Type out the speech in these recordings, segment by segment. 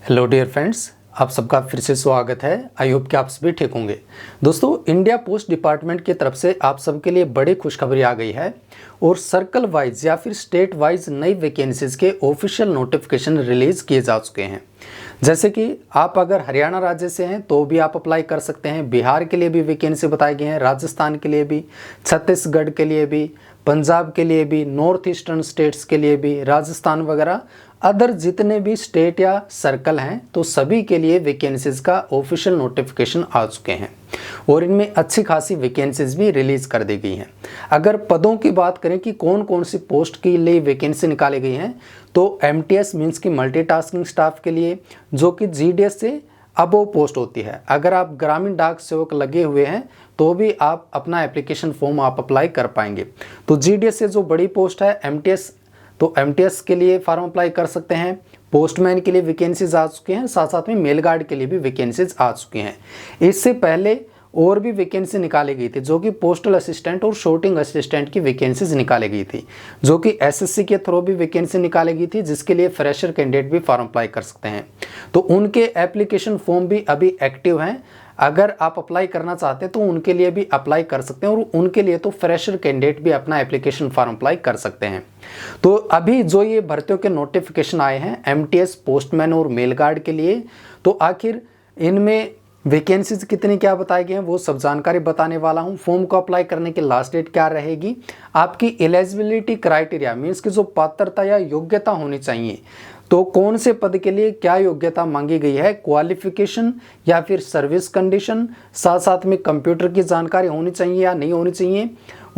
Hello dear friends, आप सबका फिर से स्वागत है। आई होप कि आप सभी ठीक होंगे। दोस्तों, इंडिया पोस्ट डिपार्टमेंट की तरफ से आप सबके लिए बड़ी खुशखबरी आ गई है और सर्कल वाइज या फिर स्टेट वाइज नई वैकेंसीज के ऑफिशियल नोटिफिकेशन रिलीज़ किए जा चुके हैं। जैसे कि आप अगर हरियाणा राज्य से हैं तो भी आप अप्लाई कर सकते हैं। बिहार के लिए भी वैकेंसी बताए गए हैं, राजस्थान के लिए भी, छत्तीसगढ़ के लिए भी, पंजाब के लिए भी, नॉर्थ ईस्टर्न स्टेट्स के लिए भी, राजस्थान वगैरह अदर जितने भी स्टेट या सर्कल हैं तो सभी के लिए वैकेंसीज का ऑफिशियल नोटिफिकेशन आ चुके हैं और इनमें अच्छी खासी वैकेंसीज भी रिलीज कर दी गई हैं। अगर पदों की बात करें कि कौन कौन सी पोस्ट के लिए वैकेंसी निकाली गई हैं तो एमटीएस मीन्स की मल्टीटास्किंग स्टाफ के लिए, जो कि जीडीएस से अबोव पोस्ट होती है। अगर आप ग्रामीण डाक सेवक लगे हुए हैं तो भी आप अपना एप्लीकेशन फॉर्म आप अप्लाई कर पाएंगे। तो जीडीएस से जो बड़ी पोस्ट है एमटीएस, तो एमटीएस के लिए फॉर्म अप्लाई कर सकते हैं। पोस्टमैन के लिए वैकेंसीज आ चुके हैं, साथ साथ में मेल गार्ड के लिए भी वैकेंसीज आ चुकी हैं। इससे पहले और भी वैकेंसी निकाली गई थी जो कि पोस्टल असिस्टेंट और शॉर्टिंग असिस्टेंट की वैकेंसीज निकाली गई थी, जो कि एसएससी के थ्रू भी वैकेंसी निकाली गई थी, जिसके लिए फ्रेशर कैंडिडेट भी फॉर्म अप्लाई कर सकते हैं। तो उनके एप्लीकेशन फॉर्म भी अभी एक्टिव हैं। अगर आप अप्लाई करना चाहते हैं तो उनके लिए भी अप्लाई कर सकते हैं और उनके लिए तो फ्रेशर कैंडिडेट भी अपना एप्लीकेशन फॉर्म अप्लाई कर सकते हैं। तो अभी जो ये भर्तियों के नोटिफिकेशन आए हैं एमटीएस, पोस्टमैन और मेल गार्ड के लिए, तो आखिर इनमें वैकेंसीज कितनी क्या बताई गई हैं वो सब जानकारी बताने वाला हूं। फॉर्म को अप्लाई करने की लास्ट डेट क्या रहेगी, आपकी एलिजिबिलिटी क्राइटेरिया मीन्स की जो पात्रता या योग्यता होनी चाहिए, तो कौन से पद के लिए क्या योग्यता मांगी गई है, क्वालिफिकेशन या फिर सर्विस कंडीशन, साथ साथ में कंप्यूटर की जानकारी होनी चाहिए या नहीं होनी चाहिए,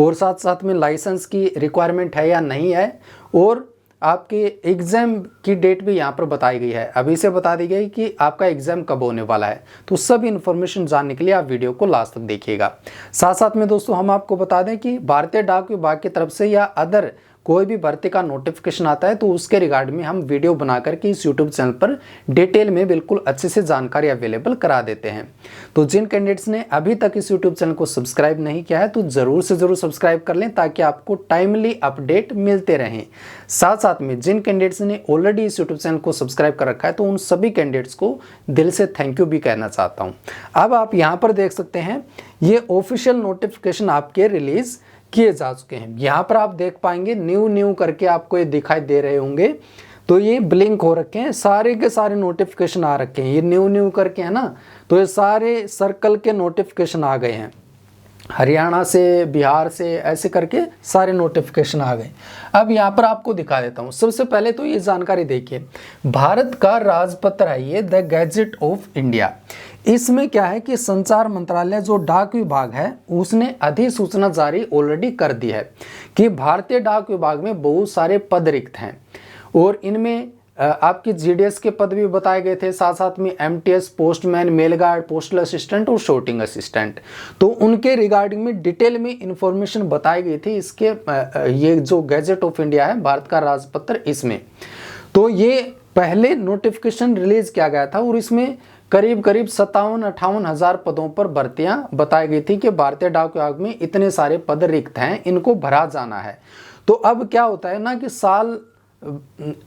और साथ साथ में लाइसेंस की रिक्वायरमेंट है या नहीं है, और आपके एग्ज़ाम की डेट भी यहाँ पर बताई गई है। अभी से बता दी गई कि आपका एग्ज़ाम कब होने वाला है। तो सब इन्फॉर्मेशन जानने के लिए आप वीडियो को लास्ट तक देखिएगा। साथ साथ में दोस्तों हम आपको बता दें कि भारतीय डाक विभाग की तरफ से या अदर कोई भी भर्ती का नोटिफिकेशन आता है तो उसके रिगार्ड में हम वीडियो बना करके इस यूट्यूब चैनल पर डिटेल में बिल्कुल अच्छे से जानकारी अवेलेबल करा देते हैं। तो जिन कैंडिडेट्स ने अभी तक इस यूट्यूब चैनल को सब्सक्राइब नहीं किया है तो ज़रूर से ज़रूर सब्सक्राइब कर लें ताकि आपको टाइमली अपडेट मिलते रहें। साथ साथ में जिन कैंडिडेट्स ने ऑलरेडी इस यूट्यूब चैनल को सब्सक्राइब कर रखा है तो उन सभी कैंडिडेट्स को दिल से थैंक यू भी कहना चाहता हूँ। अब आप यहाँ पर देख सकते हैं ये ऑफिशियल नोटिफिकेशन आपके रिलीज़ किए जा चुके हैं। यहाँ पर आप देख पाएंगे न्यू करके आपको ये दिखाई दे रहे होंगे, तो ये ब्लिंक हो रखे हैं, सारे के सारे नोटिफिकेशन आ रखे हैं। ये न्यू करके है ना, तो ये सारे सर्कल के नोटिफिकेशन आ गए हैं, हरियाणा से, बिहार से, ऐसे करके सारे नोटिफिकेशन आ गए। अब यहाँ पर आपको दिखा देता हूँ। सबसे पहले तो ये जानकारी देखिए, भारत का राजपत्र है ये द गैजेट ऑफ इंडिया। इसमें क्या है कि संचार मंत्रालय जो डाक विभाग है उसने अधिसूचना जारी ऑलरेडी कर दी है कि भारतीय डाक विभाग में बहुत सारे पद रिक्त हैं और इनमें आपकी जीडीएस के पद भी बताए गए थे, साथ साथ में MTS, postman, mail guard, postal assistant और शॉर्टिंग असिस्टेंट। तो उनके रिगार्डिंग में डिटेल में इंफॉर्मेशन बताई गई थी इसके ये जो गैजेट ऑफ इंडिया है भारत का राजपत्र, इसमें तो ये पहले नोटिफिकेशन रिलीज किया गया था और इसमें करीब 57-58 हज़ार पदों पर भर्तियां बताई गई थी कि भारतीय डाक विभाग में इतने सारे पद रिक्त हैं, इनको भरा जाना है। तो अब क्या होता है ना कि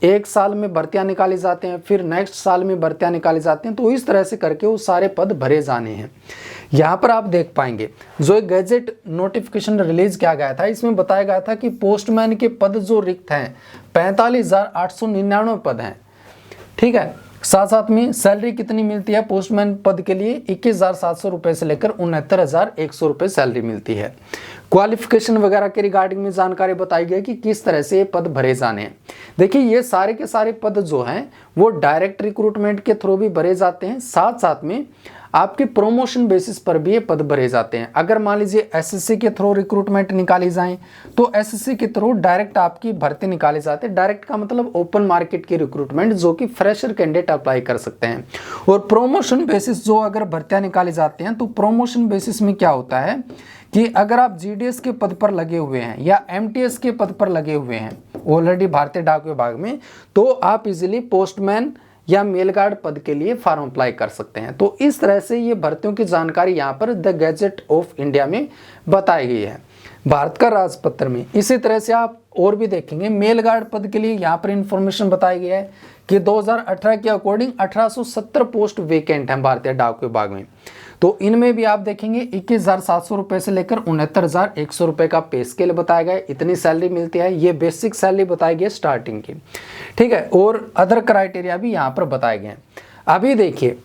एक साल में भर्तियां निकाली जाते हैं, फिर नेक्स्ट साल में भर्तियां निकाली जाती हैं, तो इस तरह से करके वो सारे पद भरे जाने हैं। यहाँ पर आप देख पाएंगे जो एक गैजेट नोटिफिकेशन रिलीज किया गया था इसमें बताया गया था कि पोस्टमैन के पद जो रिक्त हैं 45,899 पद हैं, ठीक है। साथ साथ में सैलरी कितनी मिलती है पोस्टमैन पद के लिए, 21,700 रुपये से लेकर 69,100 रुपये सैलरी मिलती है। क्वालिफिकेशन वगैरह के रिगार्डिंग में जानकारी बताई गई कि किस तरह से ये पद भरे जाने हैं। देखिए ये सारे के सारे पद जो हैं वो डायरेक्ट रिक्रूटमेंट के थ्रू भी भरे जाते हैं, साथ साथ में आपके प्रमोशन बेसिस पर भी ये पद भरे जाते हैं। अगर मान लीजिए एसएससी के थ्रू रिक्रूटमेंट निकाली जाए तो एसएससी के थ्रू डायरेक्ट आपकी भर्ती निकाली जाती है। डायरेक्ट का मतलब ओपन मार्केट की रिक्रूटमेंट जो कि फ्रेशर कैंडिडेट अप्लाई कर सकते हैं। और प्रमोशन बेसिस जो अगर भर्तियां निकाली जाती हैं तो प्रमोशन बेसिस में क्या होता है कि अगर आप जीडीएस के पद पर लगे हुए हैं या एमटीएस के पद पर लगे हुए हैं ऑलरेडी भारतीय डाक विभाग में, तो आप इजीली पोस्टमैन या मेल गार्ड पद के लिए फॉर्म अप्लाई कर सकते हैं। तो इस तरह से ये भर्तियों की जानकारी यहाँ पर द गैजेट ऑफ इंडिया में बताई गई है भारत का राजपत्र में। इसी तरह से आप और भी देखेंगे मेल गार्ड पद के लिए यहाँ पर इंफॉर्मेशन बताई गई है कि 2018 के अकॉर्डिंग 1870 पोस्ट वेकेंट हैं भारतीय डाक विभाग में। तो इनमें भी आप देखेंगे 21,700 रुपये से लेकर 69,100 रुपये का पे स्केल बताया गया है, इतनी सैलरी मिलती है। ये बेसिक सैलरी बताई गई है स्टार्टिंग की, ठीक है। और अदर क्राइटेरिया भी यहाँ पर बताए गए हैं। अभी देखिए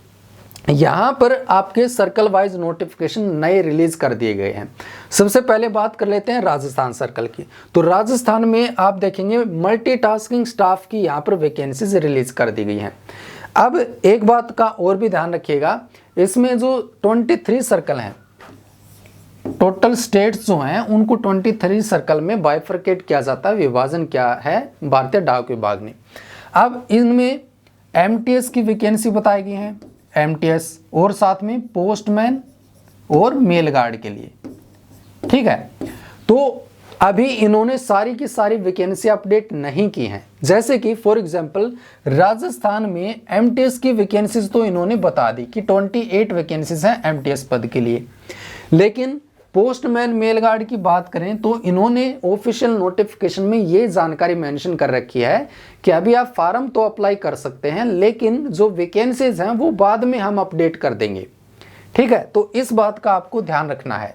यहाँ पर आपके सर्कल वाइज नोटिफिकेशन नए रिलीज कर दिए गए हैं। सबसे पहले बात कर लेते हैं राजस्थान सर्कल की। तो राजस्थान में आप देखेंगे मल्टीटास्किंग स्टाफ की यहाँ पर वैकेंसीज रिलीज कर दी गई हैं। अब एक बात का और भी ध्यान रखिएगा, इसमें जो 23 सर्कल हैं, टोटल स्टेट्स जो हैं उनको 23 सर्कल में बाइफरकेट किया जाता है, विभाजन क्या है भारतीय डाक विभाग ने। अब इनमें एमटीएस की वैकेंसी बताई गई है, एमटीएस और साथ में पोस्टमैन और मेल गार्ड के लिए, ठीक है। तो अभी इन्होंने सारी की सारी वैकेंसी अपडेट नहीं की हैं। जैसे कि फॉर एग्जांपल राजस्थान में एमटीएस की वैकेंसीज तो इन्होंने बता दी कि 28 वैकेंसीज हैं एमटीएस पद के लिए, लेकिन पोस्टमैन मेल गार्ड की बात करें तो इन्होंने ऑफिशियल नोटिफिकेशन में ये जानकारी मेंशन कर रखी है कि अभी आप फार्म तो अप्लाई कर सकते हैं, लेकिन जो वैकेंसीज हैं वो बाद में हम अपडेट कर देंगे, ठीक है। तो इस बात का आपको ध्यान रखना है।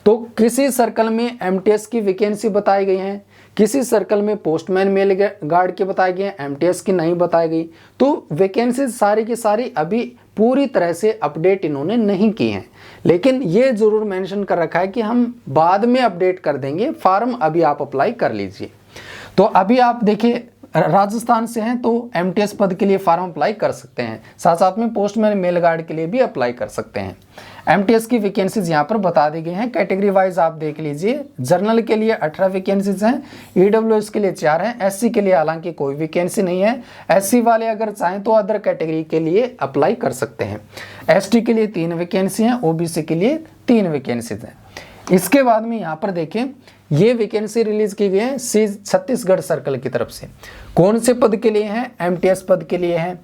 तो किसी सर्कल में एमटीएस की वैकेंसी बताई गई है, किसी सर्कल में पोस्टमैन मेल गार्ड की बताई गई है, एमटीएस की नहीं बताई गई। तो वैकेंसी सारी की सारी अभी पूरी तरह से अपडेट इन्होंने नहीं की हैं, लेकिन ये जरूर मेंशन कर रखा है कि हम बाद में अपडेट कर देंगे, फॉर्म अभी आप अप्लाई कर लीजिए। तो अभी आप देखिए राजस्थान से हैं तो एमटीएस पद के लिए फॉर्म अप्लाई कर सकते हैं, साथ साथ में पोस्टमैन मेल गार्ड के लिए भी अप्लाई कर सकते हैं। एमटीएस की वैकेंसीज यहाँ पर बता दी गई हैं, कैटेगरी वाइज आप देख लीजिए। जर्नल के लिए 18 वैकेंसीज हैं, ईडब्ल्यूएस के लिए 4 हैं, एससी के लिए हालांकि कोई वैकेंसी नहीं है। एससी वाले अगर चाहें तो अदर कैटेगरी के लिए अप्लाई कर सकते हैं। एसटी के लिए 3 वैकेंसी हैं, ओबीसी के लिए 3 वैकेंसीज हैं। इसके बाद में यहाँ पर देखें ये वैकेंसी रिलीज की गई है छत्तीसगढ़ सर्कल की तरफ से। कौन से पद के लिए हैं? एमटीएस पद के लिए हैं।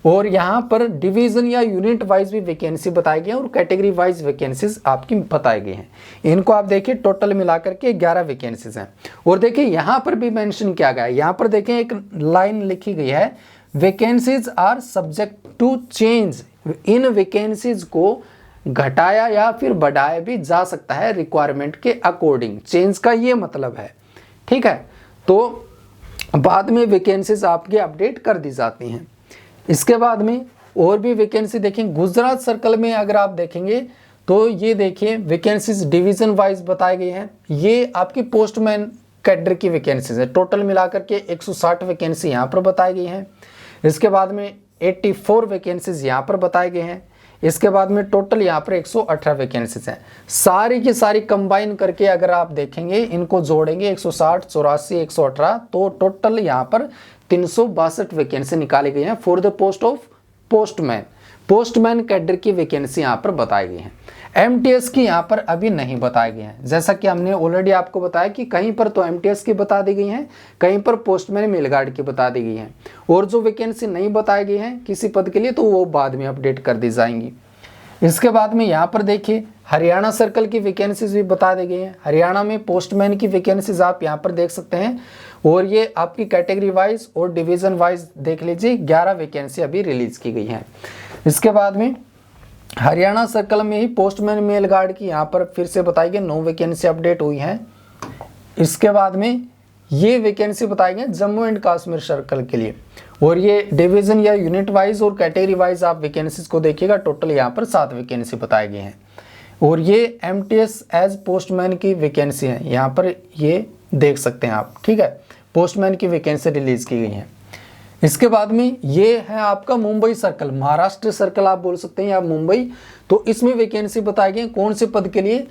और यहाँ पर डिवीजन या यूनिट वाइज भी वैकेंसी बताई गई है और कैटेगरी वाइज वैकेंसीज आपकी बताई गई हैं। इनको आप देखिए टोटल मिलाकर के 11 वैकेंसीज हैं। और देखिए यहाँ पर भी मेंशन किया गया है, यहाँ पर देखें एक लाइन लिखी गई है, vacancies are subject to change. इन वैकेंसीज को घटाया या फिर बढ़ाया भी जा सकता है रिक्वायरमेंट के अकॉर्डिंग। चेंज का ये मतलब है, ठीक है। तो बाद में वैकेंसीज आपके अपडेट कर दी जाती हैं। इसके बाद में और भी वैकेंसी देखें, गुजरात सर्कल में अगर आप देखेंगे तो ये देखिए वैकेंसीज डिवीजन वाइज बताई गई हैं। ये आपकी पोस्टमैन कैडर की वैकेंसीज है, टोटल मिलाकर के 160 वैकेंसी यहाँ पर बताई गई हैं। इसके बाद में 84 वैकेंसीज यहाँ पर बताए गए हैं। इसके बाद में टोटल यहाँ पर 118 वैकेंसीज हैं। सारी की सारी कंबाइन करके अगर आप देखेंगे, इनको जोड़ेंगे 160, 84, 118, तो टोटल यहाँ पर 362 वैकेंसी निकाली गई हैं for the post of postman. Postman cadre की वैकेंसी यहाँ पर बताई गई हैं। एमटीएस की यहाँ पर अभी नहीं बताए गए हैं, जैसा कि हमने ऑलरेडी आपको बताया कि कहीं पर तो एमटीएस की बता दी गई हैं, कहीं पर पोस्टमैन मेल गार्ड की बता दी गई हैं। और जो वैकेंसी नहीं बताई गई हैं किसी पद के लिए तो वो बाद में अपडेट कर दी जाएंगी। इसके बाद में यहाँ पर देखिए हरियाणा सर्कल की वैकेंसीज भी बता दी गई हैं। हरियाणा में पोस्टमैन की वैकेंसीज आप यहाँ पर देख सकते हैं और ये आपकी कैटेगरी वाइज और डिवीजन वाइज देख लीजिए, 11 वैकेंसी अभी रिलीज की गई हैं। इसके बाद में हरियाणा सर्कल में ही पोस्टमैन मेल गार्ड की यहाँ पर फिर से बताई गई 9 वैकेंसी अपडेट हुई हैं। इसके बाद में ये वैकेंसी बताई गई जम्मू एंड कश्मीर सर्कल के लिए, और ये डिवीजन या यूनिट वाइज और कैटेगरी वाइज आप वैकेंसीज को देखिएगा, टोटल यहाँ पर 7 वैकेंसी बताई गई हैं। और ये एमटीएस एज पोस्टमैन की वैकेंसी है, यहाँ पर ये देख सकते हैं आप, ठीक है। पोस्टमैन की वैकेंसी रिलीज की गई है। इसके बाद में ये है आपका मुंबई सर्कल, महाराष्ट्र सर्कल आप बोल सकते हैं या मुंबई। तो इसमें वैकेंसी बताई गई कौन से पद के लिए?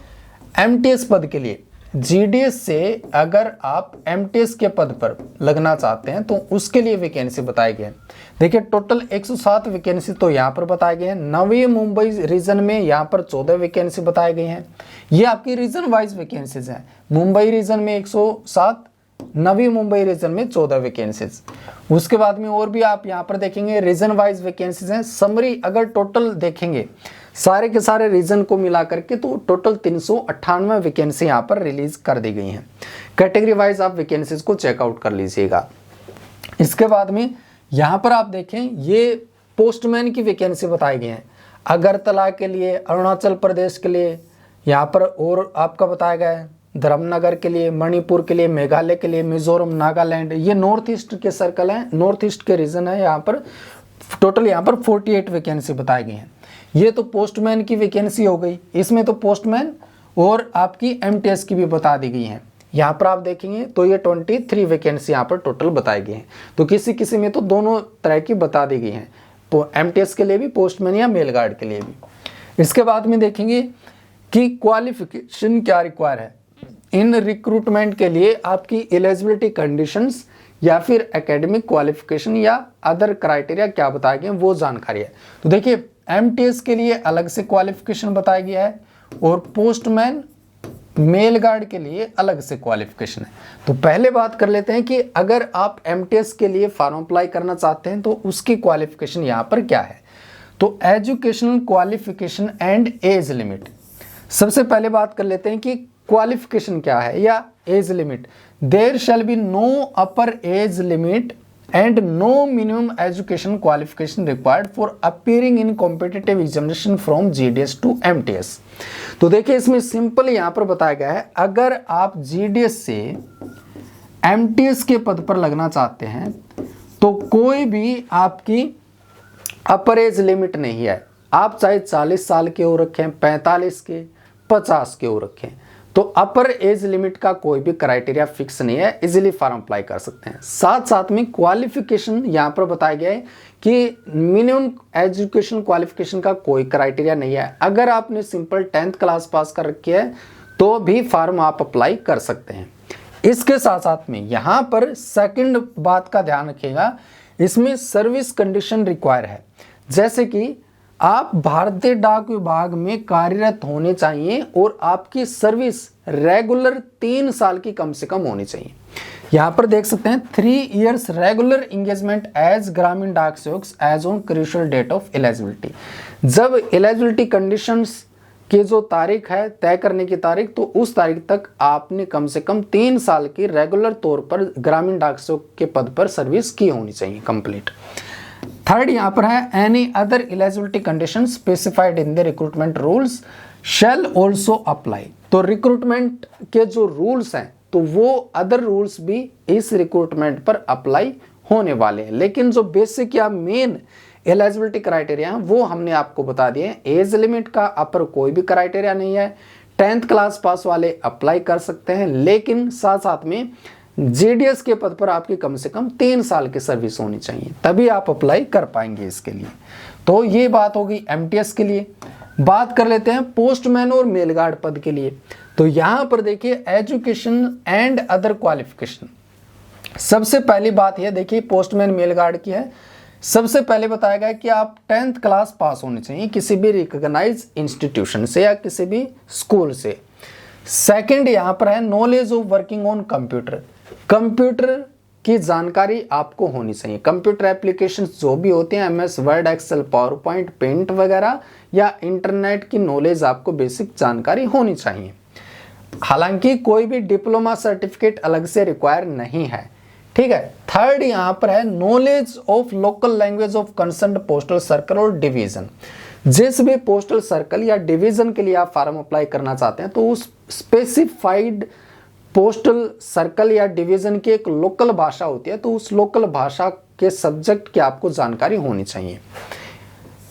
एमटीएस पद के लिए। जीडीएस से अगर आप एमटीएस के पद पर लगना चाहते हैं तो उसके लिए वैकेंसी बताई गई है। देखिए टोटल 107 वैकेंसी तो यहाँ पर बताए गए हैं। नवी मुंबई रीजन में यहाँ पर 14 वैकेंसी बताई गई हैं। ये आपकी रीजन वाइज वैकेंसीज हैं। मुंबई रीजन में 107, नवी मुंबई रीजन में 14 वैकेंसीज। उसके बाद में और भी आप यहाँ पर देखेंगे रीजन वाइज वैकेंसीज हैं। समरी अगर टोटल देखेंगे सारे के सारे रीजन को मिला करके तो टोटल 398 वैकेंसी यहाँ पर रिलीज कर दी गई हैं। कैटेगरी वाइज आप वैकेंसीज को चेकआउट कर लीजिएगा। इसके बाद में यहाँ पर आप देखें ये पोस्टमैन की वैकेंसी बताई गई है, अगरतला के लिए, अरुणाचल प्रदेश के लिए, यहाँ पर और आपका बताया गया है धर्मनगर के लिए, मणिपुर के लिए, मेघालय के लिए, मिजोरम, नागालैंड, ये नॉर्थ ईस्ट के सर्कल हैं, नॉर्थ ईस्ट के रीजन है। यहाँ पर टोटल यहाँ पर 48 वैकेंसी बताई गई हैं। ये तो पोस्टमैन की वैकेंसी हो गई, इसमें तो पोस्टमैन और आपकी MTS की भी बता दी गई हैं। यहाँ पर आप देखेंगे तो ये 23 वैकेंसी यहाँ पर टोटल बताई गई हैं। तो किसी किसी में तो दोनों तरह की बता दी गई हैं, तो MTS के लिए भी, पोस्टमैन या मेल गार्ड के लिए भी। इसके बाद में देखेंगे कि क्वालिफिकेशन क्या रिक्वायर है इन रिक्रूटमेंट के लिए, आपकी एलिजिबिलिटी कंडीशंस या फिर एकेडमिक क्वालिफिकेशन या अदर क्राइटेरिया क्या बताए गए वो जानकारी है। तो देखिए MTS के लिए अलग से क्वालिफिकेशन बताया गया है और पोस्टमैन मेल गार्ड के लिए अलग से क्वालिफिकेशन है। तो पहले बात कर लेते हैं कि अगर आप MTS के लिए फॉर्म अप्लाई करना चाहते हैं तो उसकी क्वालिफिकेशन यहाँ पर क्या है। तो educational qualification and age limit, सबसे पहले बात कर लेते हैं कि क्वालिफिकेशन क्या है या age limit. There shall be no upper age limit and no minimum education qualification required for appearing in competitive examination from GDS to MTS। तो देखिए इसमें सिंपल यहाँ पर बताया गया है, अगर आप GDS से MTS के पद पर लगना चाहते हैं तो कोई भी आपकी अपर एज लिमिट नहीं है। आप चाहे 40 साल के हो रखें, 45 के, 50 के हो रखें, तो अपर एज लिमिट का कोई भी क्राइटेरिया फिक्स नहीं है, इजीली फॉर्म अप्लाई कर सकते हैं। साथ साथ में क्वालिफिकेशन यहाँ पर बताया गया है कि मिनिमम एजुकेशन क्वालिफिकेशन का कोई क्राइटेरिया नहीं है। अगर आपने सिंपल 10th क्लास पास कर रखी है तो भी फॉर्म आप अप्लाई कर सकते हैं। इसके साथ साथ में यहाँ पर सेकंड बात का ध्यान रखिएगा, इसमें सर्विस कंडीशन रिक्वायर है, जैसे कि आप भारतीय डाक विभाग में कार्यरत होने चाहिए और आपकी सर्विस रेगुलर 3 साल की कम से कम होनी चाहिए। यहाँ पर देख सकते हैं 3 years regular engagement as Gramin Dak Sevak age on crucial date of eligibility. जब एलिजिबिलिटी कंडीशंस की जो तारीख है तय करने की तारीख, तो उस तारीख तक आपने कम से कम 3 साल की रेगुलर तौर पर ग्रामीण डाक सेवक के पद पर सर्विस की होनी चाहिए कंप्लीट। थर्ड यहाँ पर है any other eligibility condition specified in the recruitment rules shall also apply. तो रिक्रूटमेंट के जो रूल्स हैं तो वो अदर रूल्स भी इस रिक्रूटमेंट पर अप्लाई होने वाले हैं, लेकिन जो बेसिक या मेन एलिजिबिलिटी क्राइटेरिया है वो हमने आपको बता दिए। एज लिमिट का अपर कोई भी क्राइटेरिया नहीं है, 10th क्लास पास वाले अप्लाई कर सकते हैं, लेकिन साथ साथ में GDS के पद पर आपकी कम से कम 3 साल की सर्विस होनी चाहिए, तभी आप अप्लाई कर पाएंगे इसके लिए। तो ये बात होगी MTS के लिए। बात कर लेते हैं पोस्टमैन और मेल गार्ड पद के लिए। तो यहाँ पर देखिए एजुकेशन एंड अदर क्वालिफिकेशन, सबसे पहली बात यह देखिए पोस्टमैन मेल गार्ड की है। सबसे पहले बताया गया कि आप 10th क्लास पास होने चाहिए किसी भी रिकॉग्नाइज इंस्टीट्यूशन से या किसी भी स्कूल से। सेकंड यहाँ पर है knowledge of working on computer, computer की जानकारी आपको होनी चाहिए। कंप्यूटर एप्लीकेशंस जो भी होते हैं MS word, excel, PowerPoint, paint वगैरह, या इंटरनेट की नॉलेज आपको बेसिक जानकारी होनी चाहिए। हालांकि कोई भी डिप्लोमा सर्टिफिकेट अलग से रिक्वायर नहीं है, ठीक है। थर्ड यहाँ पर है knowledge of local language of concerned postal circle और डिवीजन। जिस भी पोस्टल सर्कल या डिवीजन के लिए आप फॉर्म अप्लाई करना चाहते हैं तो उस स्पेसिफाइड पोस्टल सर्कल या डिवीजन की एक लोकल भाषा होती है, तो उस लोकल भाषा के सब्जेक्ट की आपको जानकारी होनी चाहिए।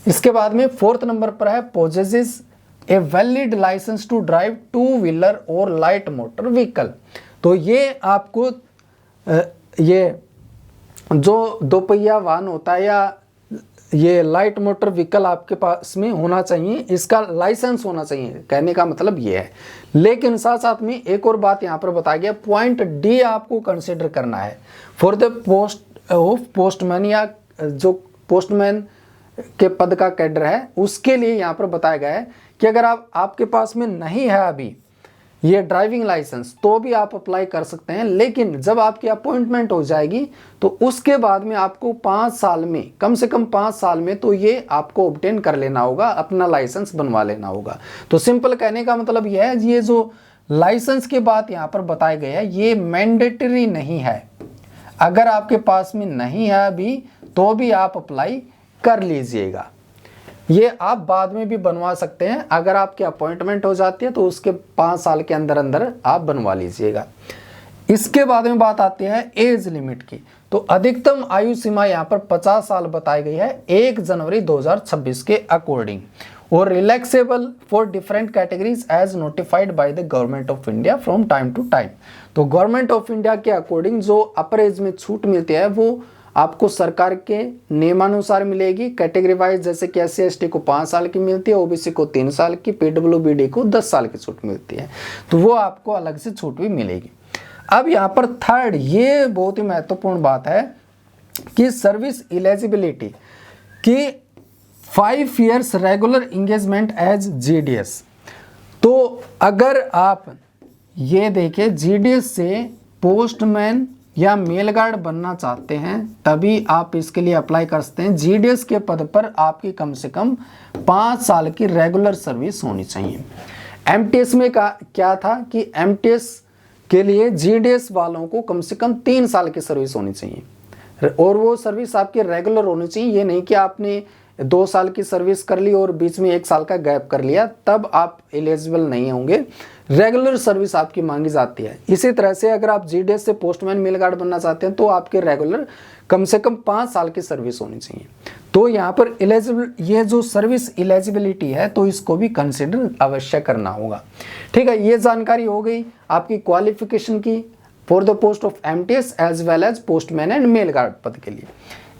इसके बाद में 4th नंबर पर है possesses a valid licence to drive 2 wheeler और लाइट मोटर व्हीकल। तो ये आपको ये जो दोपहिया वाहन होता है या ये लाइट मोटर व्हीकल आपके पास में होना चाहिए, इसका लाइसेंस होना चाहिए, कहने का मतलब ये है। लेकिन साथ साथ में एक और बात यहाँ पर बताया गया, पॉइंट D आपको कंसिडर करना है for the post of postman, या जो पोस्टमैन के पद का कैडर है उसके लिए यहाँ पर बताया गया है कि अगर आपके पास में नहीं है अभी ये ड्राइविंग लाइसेंस तो भी आप अप्लाई कर सकते हैं, लेकिन जब आपकी अपॉइंटमेंट हो जाएगी तो उसके बाद में आपको 5 साल में, कम से कम 5 साल में तो ये आपको ऑब्टेन कर लेना होगा, अपना लाइसेंस बनवा लेना होगा। तो सिंपल कहने का मतलब यह है, ये जो लाइसेंस की बात यहाँ पर बताई गई है ये मैंडेटरी नहीं है। अगर आपके पास में नहीं है अभी तो भी आप अप्लाई कर लीजिएगा। ये आप बाद में भी बनवा सकते हैं, अगर आपकी अपॉइंटमेंट हो जाती है तो उसके 5 साल के अंदर अंदर आप बनवा लीजिएगा। इसके बाद में बात आती है एज लिमिट की। तो अधिकतम आयु सीमा यहाँ पर 50 साल बताई गई है 1 जनवरी 2026 के अकॉर्डिंग, और relaxable for different categories as notified by the government of India from time to time. तो गवर्नमेंट ऑफ इंडिया के अकॉर्डिंग जो अपर एज में छूट मिलती है वो आपको सरकार के नियमानुसार मिलेगी। कैटेगरी वाइज जैसे कि SC/ST को 5 साल की मिलती है, OBC को 3 साल की, PWBD को 10 साल की छूट मिलती है, तो वो आपको अलग से छूट भी मिलेगी। अब यहाँ पर थर्ड, ये बहुत ही महत्वपूर्ण बात है कि सर्विस एलिजिबिलिटी की 5 years regular engagement as GDS। तो अगर आप ये देखें GDS से पोस्टमैन या मेल गार्ड बनना चाहते हैं तभी आप इसके लिए अप्लाई कर सकते हैं। GDS के पद पर आपकी कम से कम 5 साल की रेगुलर सर्विस होनी चाहिए। MTS में क्या था कि MTS के लिए GDS वालों को कम से कम 3 साल की सर्विस होनी चाहिए, और वो सर्विस आपकी रेगुलर होनी चाहिए। ये नहीं कि आपने 2 साल की सर्विस कर ली और बीच में 1 साल का गैप कर लिया, तब आप एलिजिबल नहीं होंगे। रेगुलर सर्विस आपकी मांगी जाती है। इसी तरह से अगर आप GDS से पोस्टमैन मेल गार्ड बनना चाहते हैं तो आपके रेगुलर कम से कम 5 साल की सर्विस होनी चाहिए। तो यहाँ पर एलिजिबल, ये जो सर्विस एलिजिबिलिटी है तो इसको भी कंसिडर अवश्य करना होगा। ठीक है, ये जानकारी हो गई आपकी क्वालिफिकेशन की for the post of MTS as well as postman and mail guard पद के लिए।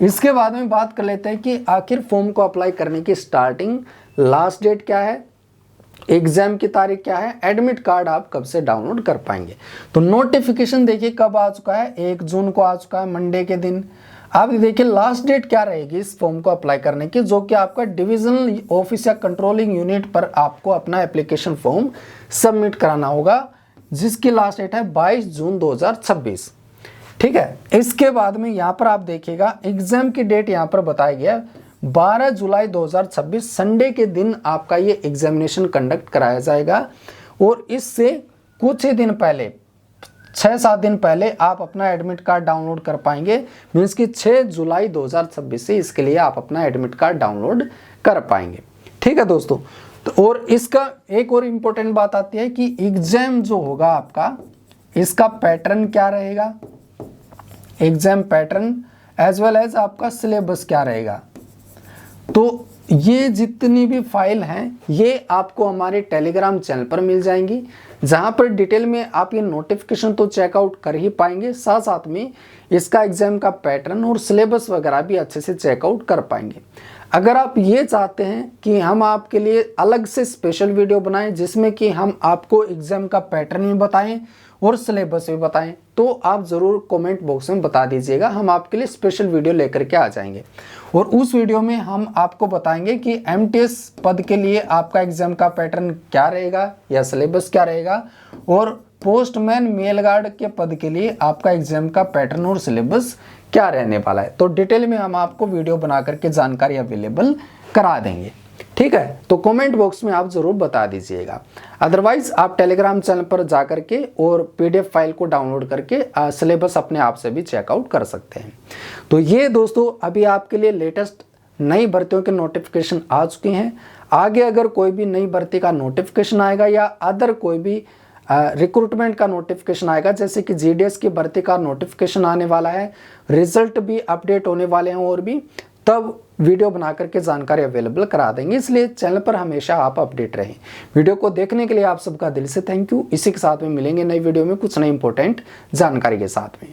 इसके बाद में बात कर लेते हैं कि आखिर फॉर्म को अप्लाई करने की स्टार्टिंग लास्ट डेट क्या है, एग्जाम की तारीख क्या है, एडमिट कार्ड आप कब से डाउनलोड कर पाएंगे। तो नोटिफिकेशन देखिए कब आ चुका है, 1 जून को आ चुका है, मंडे के दिन। अब देखिए लास्ट डेट क्या रहेगी इस फॉर्म को अप्लाई करने की, जो कि आपका डिविजनल ऑफिस या कंट्रोलिंग यूनिट पर आपको अपना एप्लीकेशन फॉर्म सबमिट कराना होगा, जिसकी लास्ट डेट है 22 जून 2026। ठीक है, इसके बाद में यहाँ पर आप देखिएगा एग्जाम की डेट यहाँ पर बताया गया 12 जुलाई 2026 संडे के दिन आपका ये एग्जामिनेशन कंडक्ट कराया जाएगा, और इससे कुछ ही दिन पहले 6-7 दिन पहले आप अपना एडमिट कार्ड डाउनलोड कर पाएंगे। मीन्स कि 6 जुलाई 2026 से इसके लिए आप अपना एडमिट कार्ड डाउनलोड कर पाएंगे। ठीक है दोस्तों, तो और इसका एक और इम्पोर्टेंट बात आती है कि एग्जाम जो होगा आपका, इसका पैटर्न क्या रहेगा, exam pattern as well as आपका सिलेबस क्या रहेगा। तो ये जितनी भी फाइल हैं ये आपको हमारे टेलीग्राम चैनल पर मिल जाएंगी, जहां पर डिटेल में आप ये नोटिफिकेशन तो चेकआउट कर ही पाएंगे, साथ साथ में इसका एग्जाम का पैटर्न और सिलेबस वगैरह भी अच्छे से चेकआउट कर पाएंगे। अगर आप ये चाहते हैं कि हम आपके लिए अलग से स्पेशल वीडियो बनाएं जिसमें कि हम आपको एग्जाम का पैटर्न भी बताएं और सिलेबस भी बताएं, तो आप ज़रूर कमेंट बॉक्स में बता दीजिएगा, हम आपके लिए स्पेशल वीडियो लेकर के आ जाएंगे। और उस वीडियो में हम आपको बताएंगे कि MTS पद के लिए आपका एग्जाम का पैटर्न क्या रहेगा या सिलेबस क्या रहेगा, और पोस्टमैन मेल गार्ड के पद के लिए आपका एग्जाम का पैटर्न और सिलेबस क्या रहने वाला है। तो डिटेल में हम आपको वीडियो बना करके जानकारी अवेलेबल करा देंगे। ठीक है, तो कमेंट बॉक्स में आप जरूर बता दीजिएगा। अदरवाइज आप टेलीग्राम चैनल पर जा करके और PDF फाइल को डाउनलोड करके सिलेबस अपने आप से भी चेकआउट कर सकते हैं। तो ये दोस्तों अभी आपके लिए लेटेस्ट नई भर्तियों के नोटिफिकेशन आ चुके हैं। आगे अगर कोई भी नई भर्ती का नोटिफिकेशन आएगा या अदर कोई भी रिक्रूटमेंट का नोटिफिकेशन आएगा, जैसे कि GDS की भर्ती का नोटिफिकेशन आने वाला है, रिजल्ट भी अपडेट होने वाले हैं, और भी तब वीडियो बना करके जानकारी अवेलेबल करा देंगे। इसलिए चैनल पर हमेशा आप अपडेट रहें। वीडियो को देखने के लिए आप सबका दिल से थैंक यू। इसी के साथ में मिलेंगे नई वीडियो में कुछ नई इंपॉर्टेंट जानकारी के साथ में।